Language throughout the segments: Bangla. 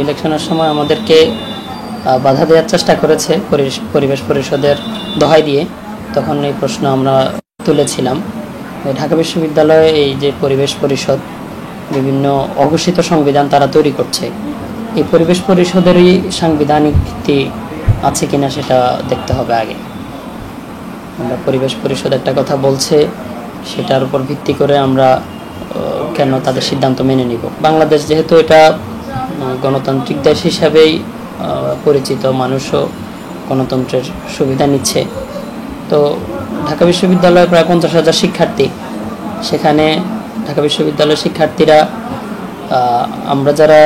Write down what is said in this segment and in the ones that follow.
ইলেকশনের সময় আমাদেরকে বাধা দেওয়ার চেষ্টা করেছে পরিবেশ পরিষদের দোহাই দিয়ে। তখন এই প্রশ্ন আমরা তুলেছিলাম। ঢাকা বিশ্ববিদ্যালয়ে এই যে পরিবেশ পরিষদ বিভিন্ন অঘোষিত সংবিধান তারা তৈরি করছে, এই পরিবেশ পরিষদেরই সাংবিধানিক ভিত্তি আছে কিনা সেটা দেখতে হবে আগে। আমরা পরিবেশ পরিষদ একটা কথা বলছে, সেটার উপর ভিত্তি করে আমরা কেন তাদের সিদ্ধান্ত মেনে নিব? বাংলাদেশ যেহেতু এটা গণতান্ত্রিক দেশ হিসাবেই পরিচিত, মানুষও গণতন্ত্রের সুবিধা নিচ্ছে। তো ঢাকা বিশ্ববিদ্যালয়ে প্রায় 50,000 শিক্ষার্থী, সেখানে ঢাকা বিশ্ববিদ্যালয়ের শিক্ষার্থীরা আমরা যারা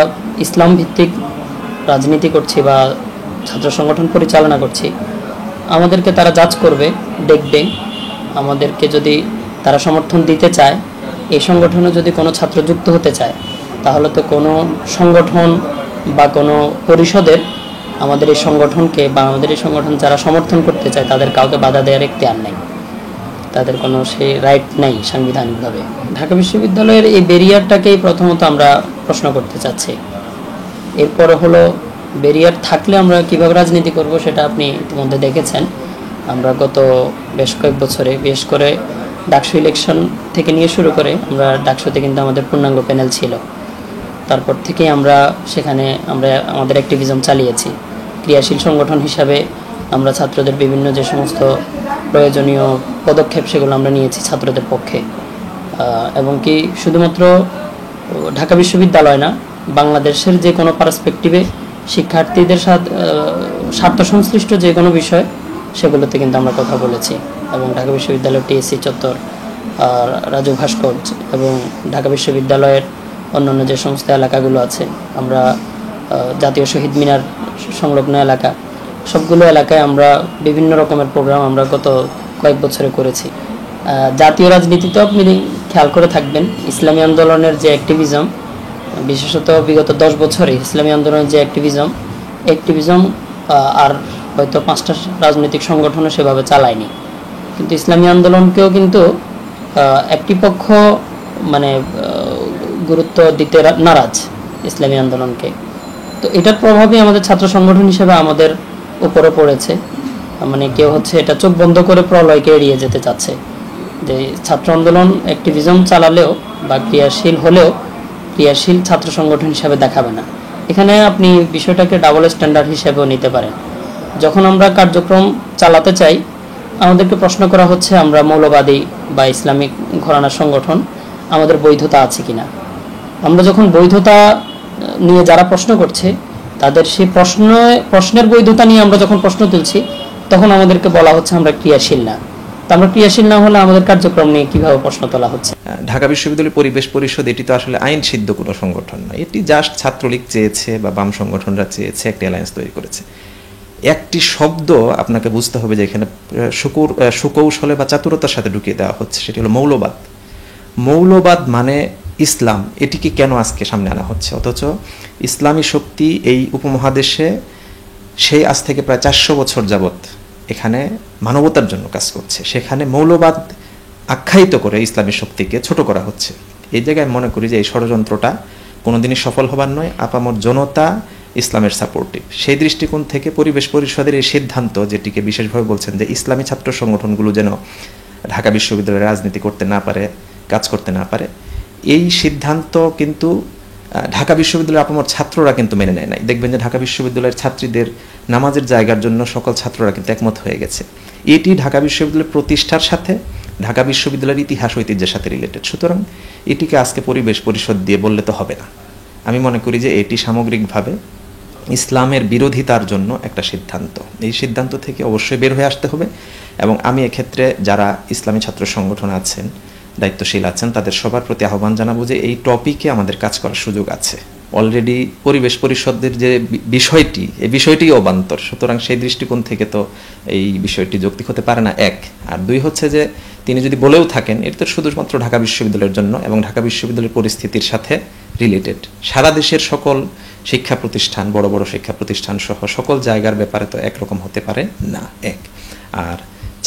ইসলাম ভিত্তিক রাজনীতি করছি বা ছাত্র সংগঠন পরিচালনা করছি, আমাদেরকে তারা জাজ করবে, দেখবে। আমাদেরকে যদি তারা সমর্থন দিতে চায়, এই সংগঠনে যদি কোনো ছাত্র যুক্ত হতে চায়, তাহলে তো কোনো সংগঠন বা কোনো পরিষদের আমাদের এই সংগঠনকে বা আমাদের এই সংগঠন যারা সমর্থন করতে চায় তাদের কাউকে বাধা দেওয়ার এখতিয়ার নেই, তাদের কোনো সেই রাইট নেই সাংবিধানিকভাবে। ঢাকা বিশ্ববিদ্যালয়ের এই ব্যারিয়ারটাকেই প্রথমত আমরা প্রশ্ন করতে চাচ্ছি। এরপরে হলো ব্যারিয়ার থাকলে আমরা কীভাবে রাজনীতি করব সেটা আপনি ইতিমধ্যে দেখেছেন। আমরা গত বেশ কয়েক বছরে, বিশেষ করে ডাকসু ইলেকশন থেকে নিয়ে শুরু করে, আমরা ডাকসুতে কিন্তু আমাদের পূর্ণাঙ্গ প্যানেল ছিল। তারপর থেকেই আমরা সেখানে আমাদের অ্যাক্টিভিজম চালিয়েছি। ক্রিয়াশীল সংগঠন হিসাবে আমরা ছাত্রদের বিভিন্ন যে সমস্ত প্রয়োজনীয় পদক্ষেপ সেগুলো আমরা নিয়েছি ছাত্রদের পক্ষে। এবং কি শুধুমাত্র ঢাকা বিশ্ববিদ্যালয় না, বাংলাদেশের যে কোনো পার্সপেক্টিভে শিক্ষার্থীদের সাথে স্বার্থ সংশ্লিষ্ট যে কোনো বিষয় সেগুলোতে কিন্তু আমরা কথা বলেছি। এবং ঢাকা বিশ্ববিদ্যালয়ের টিএসসি চত্বর, রাজু ভাস্কর্য এবং ঢাকা বিশ্ববিদ্যালয়ের অন্যান্য যে সমস্ত এলাকাগুলো আছে, আমরা জাতীয় শহীদ মিনার সংলগ্ন এলাকা, সবগুলো এলাকায় আমরা বিভিন্ন রকমের প্রোগ্রাম আমরা গত কয়েক বছরে করেছি। জাতীয় রাজনীতিতেও আপনি খেয়াল করে থাকবেন, ইসলামী আন্দোলনের যে অ্যাক্টিভিজম, বিশেষত বিগত 10 বছরে ইসলামী আন্দোলনের যে অ্যাক্টিভিজম আর হয়তো 5টা রাজনৈতিক সংগঠনও সেভাবে চালায়নি। কিন্তু ইসলামী আন্দোলনকেও কিন্তু একটি পক্ষ মানে গুরুত্ব দিতে নারাজ ইসলামী আন্দোলনকে। তো এটার প্রভাবই আমাদের ছাত্র সংগঠন হিসেবে আমাদের উপরে পড়েছে। মানে কেউ হচ্ছে এটা চোখ বন্ধ করে প্রলয়কে এড়িয়ে যেতে চাচ্ছে, যে ছাত্র আন্দোলন অ্যাক্টিভিজম চালালেও বা ক্রিয়াশীল হলেও ক্রিয়াশীল ছাত্র সংগঠন হিসাবে দেখাবে না। এখানে আপনি বিষয়টাকে ডাবল স্ট্যান্ডার্ড হিসেবেও নিতে পারেন। যখন আমরা কার্যক্রম চালাতে চাই, আমাদেরকে প্রশ্ন করা হচ্ছে আমরা মৌলবাদী বা ইসলামিক ঘরানার সংগঠন, আমাদের বৈধতা আছে কিনা। আমরা যখন বৈধতা নিয়ে যারা প্রশ্ন করছে তাদের সেই প্রশ্নের বৈধতা নিয়ে আমরা যখন প্রশ্ন তুলছি, তখন আমাদেরকে বলা হচ্ছে আমরা ক্রিয়াশীল না। তো আমরা ক্রিয়াশীল না হলে আমাদের কার্যক্রম নিয়ে কিভাবে প্রশ্ন তোলা হচ্ছে? ঢাকা বিশ্ববিদ্যালয় পরিবেশ পরিষদ এটি তো আসলে আইন সিদ্ধ কোনো সংগঠন নয়, এটি জাস্ট ছাত্রলীগ চেয়েছে বা বাম সংগঠনরা চেয়েছে, একটি অ্যালায়েন্স তৈরি করেছে। একটি শব্দ আপনাকে বুঝতে হবে যে এখানে সুকৌশলে বা চাতুরতার সাথে ঢুকিয়ে দেওয়া হচ্ছে, সেটি হলো মৌলবাদ। মৌলবাদ মানে ইসলাম, এটিকে কেন আজকে সামনে আনা হচ্ছে? অথচ ইসলামী শক্তি এই উপমহাদেশে সেই আজ থেকে প্রায় 400 বছর যাবৎ এখানে মানবতার জন্য কাজ করছে, সেখানে মৌলবাদ আখ্যায়িত করে ইসলামী শক্তিকে ছোট করা হচ্ছে। এই জায়গায় মনে করি যে এই ষড়যন্ত্রটা কোনোদিনই সফল হবার নয়। আপামর জনতা ইসলামের সাপোর্টিভ, সেই দৃষ্টিকোণ থেকে পরিবেশ পরিষদের এই সিদ্ধান্ত, যেটিকে বিশেষভাবে বলছেন যে ইসলামী ছাত্র সংগঠনগুলো যেন ঢাকা বিশ্ববিদ্যালয়ে রাজনীতি করতে না পারে, কাজ করতে না পারে, এই সিদ্ধান্ত কিন্তু ঢাকা বিশ্ববিদ্যালয়ের আপামর ছাত্ররা কিন্তু মেনে নেয় নাই। দেখবেন যে ঢাকা বিশ্ববিদ্যালয়ের ছাত্রীদের নামাজের জায়গার জন্য সকল ছাত্ররা কিন্তু একমত হয়ে গেছে। এটি ঢাকা বিশ্ববিদ্যালয়ের প্রতিষ্ঠার সাথে, ঢাকা বিশ্ববিদ্যালয়ের ইতিহাস ঐতিহ্যের সাথে রিলেটেড। সুতরাং এটিকে আজকে পরিবেশ পরিষদ দিয়ে বললে তো হবে না। আমি মনে করি যে এটি সামগ্রিকভাবে ইসলামের বিরোধিতার জন্য একটা সিদ্ধান্ত। এই সিদ্ধান্ত থেকে অবশ্যই বের হয়ে আসতে হবে। এবং আমি এক্ষেত্রে যারা ইসলামী ছাত্র সংগঠন আছেন, দায়িত্বশীল আছেন, তাদের সবার প্রতি আহ্বান জানাবো যে এই টপিকে আমাদের কাজ করার সুযোগ আছে। অলরেডি পরিবেশ পরিষদের যে বিষয়টি, এই বিষয়টিই অবান্তর। সুতরাং সেই দৃষ্টিকোণ থেকে তো এই বিষয়টি যৌক্তিক হতে পারে না, এক। আর দুই হচ্ছে যে তিনি যদি বলেও থাকেন, এটা তো শুধুমাত্র ঢাকা বিশ্ববিদ্যালয়ের জন্য এবং ঢাকা বিশ্ববিদ্যালয়ের পরিস্থিতির সাথে রিলেটেড। সারা দেশের সকল শিক্ষা প্রতিষ্ঠান, বড় বড় শিক্ষা প্রতিষ্ঠান সহ সকল জায়গার ব্যাপারে তো একরকম হতে পারে না, এক। আর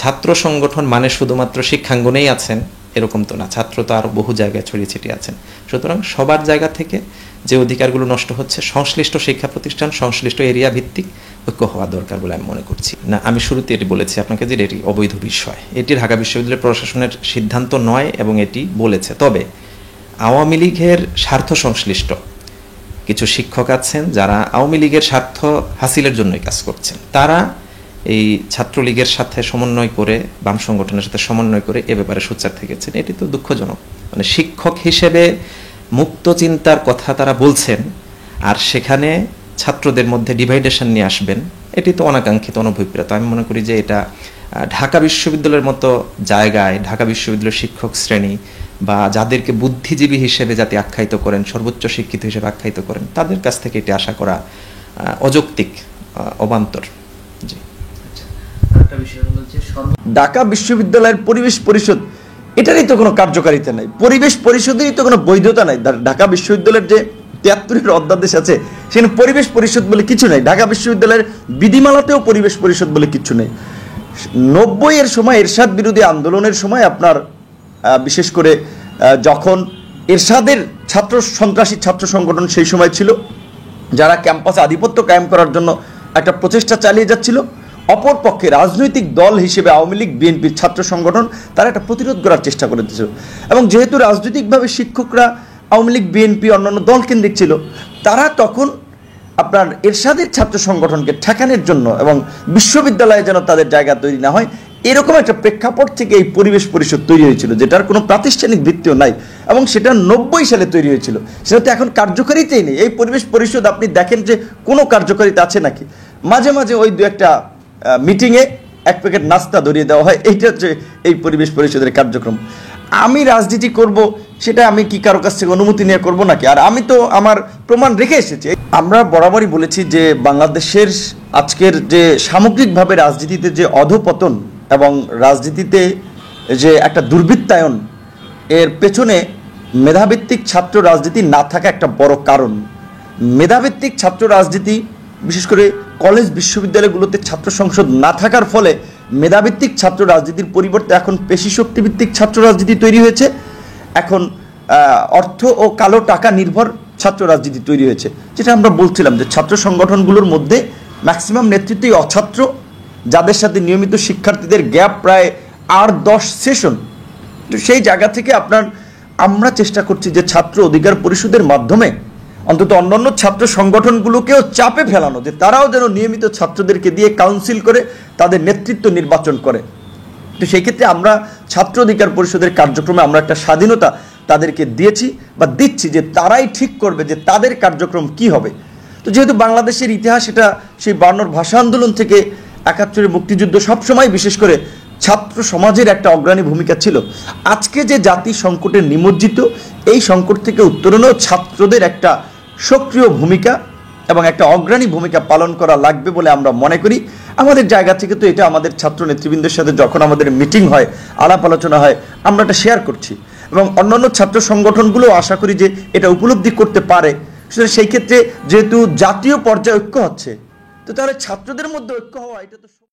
ছাত্র সংগঠন মানে শুধুমাত্র শিক্ষাঙ্গনেই আছেন এরকম তো না, ছাত্র তো আরও বহু জায়গায় ছড়িয়ে ছিটিয়ে আছেন। সুতরাং সবার জায়গা থেকে যে অধিকারগুলো নষ্ট হচ্ছে, সংশ্লিষ্ট শিক্ষা প্রতিষ্ঠান, সংশ্লিষ্ট এরিয়া ভিত্তিক ঐক্য হওয়া দরকার বলে আমি মনে করছি। না, আমি শুরুতে এটি বলেছি আপনাকে যে এটি অবৈধ বিষয়, এটি ঢাকা বিশ্ববিদ্যালয় প্রশাসনের সিদ্ধান্ত নয় এবং এটি বলেছে। তবে আওয়ামী লীগের স্বার্থ সংশ্লিষ্ট কিছু শিক্ষক আছেন যারা আওয়ামী লীগের স্বার্থ হাসিলের জন্যই কাজ করছেন, তারা এই ছাত্রলীগের সাথে সমন্বয় করে, বাম সংগঠনের সাথে সমন্বয় করে এ ব্যাপারে সোচ্চার থেকেছেন। এটি তো দুঃখজনক। মানে শিক্ষক হিসেবে মুক্ত চিন্তার কথা তারা বলছেন, আর সেখানে ছাত্রদের মধ্যে ডিভাইডেশন নিয়ে আসবেন, এটি তো অনাকাঙ্ক্ষিত, অনভিপ্রেত। আমি মনে করি যে এটা ঢাকা বিশ্ববিদ্যালয়ের মতো জায়গায়, ঢাকা বিশ্ববিদ্যালয়ের শিক্ষক শ্রেণী বা যাদেরকে বুদ্ধিজীবী হিসেবে যাতে আখ্যায়িত করেন, সর্বোচ্চ শিক্ষিত হিসেবে আখ্যায়িত করেন, তাদের কাছ থেকে এটি আশা করা অযৌক্তিক, অবান্তর। জি। ঢাকা বিশ্ববিদ্যালয়ের পরিবেশ পরিষদ, এটারই তো কোনো কার্যকারিতা নাই, পরিবেশ পরিষদেরই তো কোনো বৈধতা নাই। ঢাকা বিশ্ববিদ্যালয়ের যে 73 অধ্যাদেশ আছে সেখানে পরিবেশ পরিষদ বলে কিছু নেই। ঢাকা বিশ্ববিদ্যালয়ের বিধিমালাতেও পরিবেশ পরিষদ বলে কিছু নেই। 90-এর সময় এরশাদ বিরোধী আন্দোলনের সময় আপনার বিশেষ করে যখন এরশাদের সন্ত্রাসী ছাত্র সংগঠন সেই সময় ছিল, যারা ক্যাম্পাসে আধিপত্য কায়েম করার জন্য একটা প্রচেষ্টা চালিয়ে যাচ্ছিল, অপরপক্ষে রাজনৈতিক দল হিসেবে আওয়ামী লীগ, বিএনপির ছাত্র সংগঠন তারা একটা প্রতিরোধ করার চেষ্টা করেছিল। এবং যেহেতু রাজনৈতিকভাবে শিক্ষকরা আওয়ামী লীগ, বিএনপি, অন্যান্য দল কেন্দ্রিক ছিল, তারা তখন আপনার এরশাদের ছাত্র সংগঠনকে ঠেকানোর জন্য এবং বিশ্ববিদ্যালয়ে যেন তাদের জায়গা তৈরি না হয়, এরকম একটা প্রেক্ষাপট থেকে এই পরিবেশ পরিষদ তৈরি হয়েছিল, যেটার কোনো প্রাতিষ্ঠানিক ভিত্তিও নাই, এবং সেটা 90 সালে তৈরি হয়েছিল। সেটা তো এখন কার্যকারিতাই নেই। এই পরিবেশ পরিষদ আপনি দেখেন যে কোনো কার্যকারিতা আছে নাকি? মাঝে মাঝে ওই দু একটা মিটিংয়ে এক প্যাকেট নাস্তা ধরিয়ে দেওয়া হয়, এইটা হচ্ছে এই পরিবেশ পরিষদের কার্যক্রম। আমি রাজনীতি করব, সেটা আমি কি কারো কাছ থেকে অনুমতি নিয়ে করব নাকি? আর আমি তো আমার প্রমাণ রেখে এসেছি। আমরা বরাবরই বলেছি যে বাংলাদেশের আজকের যে সামগ্রিকভাবে রাজনীতিতে যে অধঃপতন এবং রাজনীতিতে যে একটা দুর্বৃত্তায়ন, এর পেছনে মেধাভিত্তিক ছাত্র রাজনীতি না থাকা একটা বড় কারণ। মেধাভিত্তিক ছাত্র রাজনীতি, বিশেষ করে কলেজ বিশ্ববিদ্যালয়গুলোতে ছাত্র সংসদ না থাকার ফলে মেধাভিত্তিক ছাত্র রাজনীতির পরিবর্তে এখন পেশি শক্তিভিত্তিক ছাত্র রাজনীতি তৈরি হয়েছে। এখন অর্থ ও কালো টাকা নির্ভর ছাত্র রাজনীতি তৈরি হয়েছে। যেটা আমরা বলছিলাম যে ছাত্র সংগঠনগুলোর মধ্যে ম্যাক্সিমাম নেতৃত্বই অছাত্র, যাদের সাথে নিয়মিত শিক্ষার্থীদের গ্যাপ প্রায় 8-10 সেশন। তো সেই জায়গা থেকে আমরা চেষ্টা করছি যে ছাত্র অধিকার পরিষদের মাধ্যমে অন্তত অন্যান্য ছাত্র সংগঠনগুলোকেও চাপে ফেলানো, যে তারাও যেন নিয়মিত ছাত্রদেরকে দিয়ে কাউন্সিল করে তাদের নেতৃত্ব নির্বাচন করে। তো সেই ক্ষেত্রে আমরা ছাত্র অধিকার পরিষদের কার্যক্রমে আমরা একটা স্বাধীনতা তাদেরকে দিয়েছি বা দিচ্ছি, যে তারাই ঠিক করবে যে তাদের কার্যক্রম কি হবে। তো যেহেতু বাংলাদেশের ইতিহাস এটা সেই 52 ভাষা আন্দোলন থেকে 71 মুক্তিযুদ্ধ সবসময় বিশেষ করে ছাত্র সমাজের একটা অগ্রণী ভূমিকা ছিল। আজকে যে জাতি সংকটে নিমজ্জিত, এই সংকট থেকে উত্তরণেও ছাত্রদের একটা সক্রিয় ভূমিকা এবং একটা অগ্রণী ভূমিকা পালন করা লাগবে বলে আমরা মনে করি। আমাদের জায়গা থেকে তো এটা আমাদের ছাত্র নেতৃবৃন্দের সাথে যখন আমাদের মিটিং হয়, আলাপ আলোচনা হয়, আমরা এটা শেয়ার করছি এবং অন্যান্য ছাত্র সংগঠনগুলো আশা করি যে এটা উপলব্ধি করতে পারে। সেই ক্ষেত্রে যেহেতু জাতীয় পর্যায়ে ঐক্য হচ্ছে, তো তাহলে ছাত্রদের মধ্যে ঐক্য হওয়া এটা তো